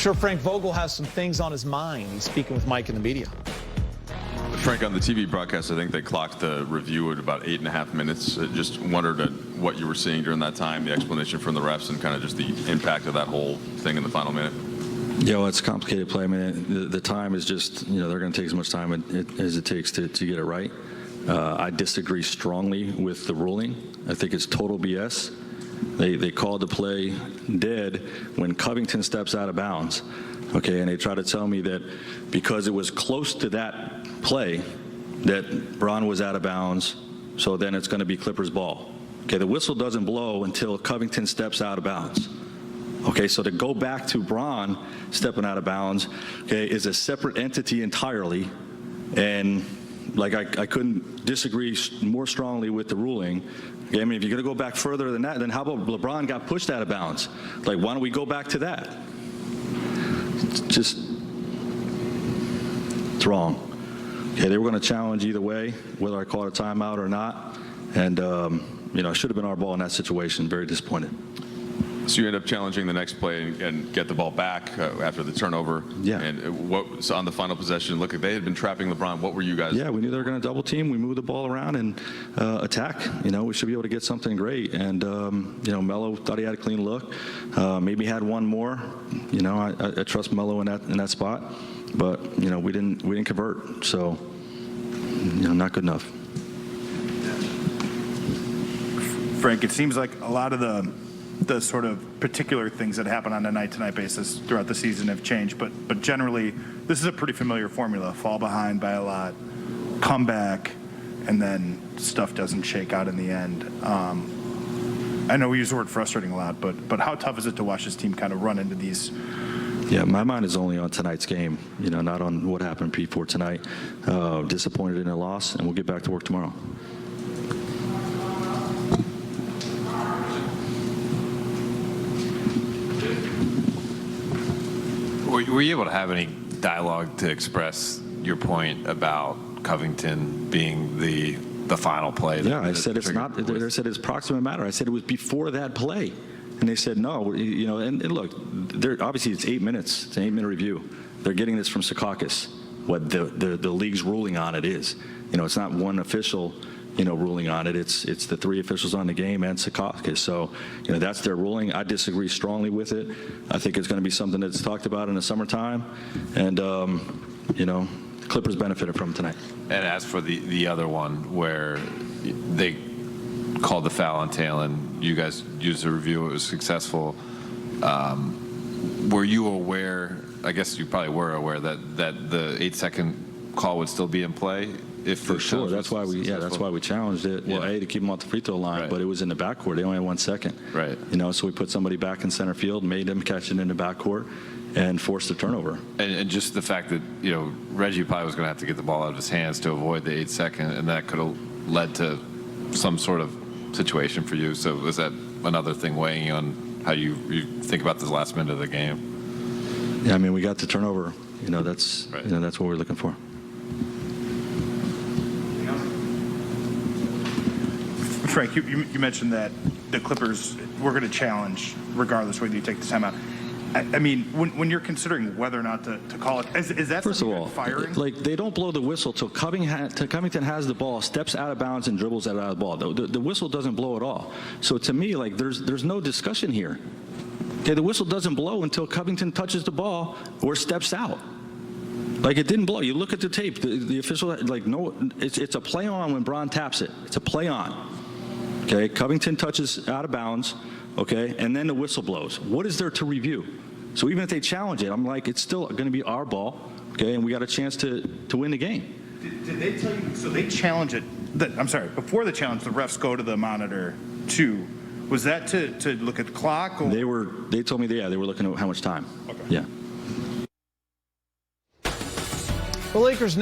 Sure, Frank Vogel has some things on his mind. He's speaking with Mike in the media. Frank, on the TV broadcast, I think they clocked the review at about 8.5 minutes. I just wondered what you were seeing during that time, the explanation from the refs, and kind of just the impact of that whole thing in the final minute. Yeah, well, it's a complicated play. I mean, the time is just, they're going to take as much time as it takes to get it right. I disagree strongly with the ruling. I think it's total BS. They called the play dead when Covington steps out of bounds. Okay, and they try to tell me that because it was close to that play that Braun was out of bounds, so then it's going to be Clippers ball. Okay, the whistle doesn't blow until Covington steps out of bounds. Okay, so to go back to Braun stepping out of bounds, okay, is a separate entity entirely, and like I couldn't disagree more strongly with the ruling. Okay, I mean, if you're going to go back further than that, then how about LeBron got pushed out of bounds? Like, why don't we go back to that? It's wrong. Okay, they were going to challenge either way, whether I called a timeout or not, and it should have been our ball in that situation. Very disappointed. So you end up challenging the next play and get the ball back after the turnover. Yeah. And what so on the final possession? Look, they had been trapping LeBron. What were you guys? Yeah, we knew they were going to double team. We moved the ball around and attack. We should be able to get something great. And Melo thought he had a clean look. Maybe had one more. I trust Melo in that spot. But we didn't convert. So not good enough. Frank, it seems like a lot of the sort of particular things that happen on a night-to-night basis throughout the season have changed, but generally this is a pretty familiar formula: fall behind by a lot, come back, and then stuff doesn't shake out in the end. I know we use the word frustrating a lot, but how tough is it to watch this team kind of run into these? Yeah, my mind is only on tonight's game, not on what happened before tonight. Disappointed in a loss, and we'll get back to work tomorrow. Were you able to have any dialogue to express your point about Covington being the final play? Yeah, I said it's not. They said it's proximate matter. I said it was before that play, and they said no. And look, obviously it's 8 minutes. It's an 8-minute review. They're getting this from Secaucus. What the league's ruling on it is. It's not one official ruling on it. It's the 3 officials on the game and Secaucus. So, that's their ruling. I disagree strongly with it. I think it's going to be something that's talked about in the summertime, and Clippers benefited from tonight. And as for the other one where they called the foul on Talon, you guys used the review. It was successful. Were you aware? I guess you probably were aware that the 8-second call would still be in play. For sure, that's why we challenged it. Well, to keep them off the free throw line, but it was in the backcourt. They only had 1 second. Right. So we put somebody back in center field, made them catch it in the backcourt, and forced the turnover. And just the fact that Reggie probably was going to have to get the ball out of his hands to avoid the 8-second, and that could have led to some sort of situation for you. So was that another thing weighing on how you think about this last minute of the game? Yeah, I mean, we got the turnover. That's right. That's what we're looking for. Frank, you mentioned that the Clippers were going to challenge regardless whether you take the timeout. I mean, when you're considering whether or not to call it, is that first of all, firing? Like, they don't blow the whistle till Covington has the ball, steps out of bounds, and dribbles out of the ball. The whistle doesn't blow at all. So to me, like, there's no discussion here. Okay, the whistle doesn't blow until Covington touches the ball or steps out. Like, it didn't blow. You look at the tape. The official, like, no, it's a play on when Braun taps it. It's a play on. Okay, Covington touches out of bounds, okay, and then the whistle blows. What is there to review? So even if they challenge it, I'm like, it's still going to be our ball, okay, and we got a chance to win the game. Did they tell you, so they challenge it, I'm sorry, before the challenge, the refs go to the monitor too. Was that to look at the clock? Or? They told me, they were looking at how much time. Okay. Yeah. The Lakers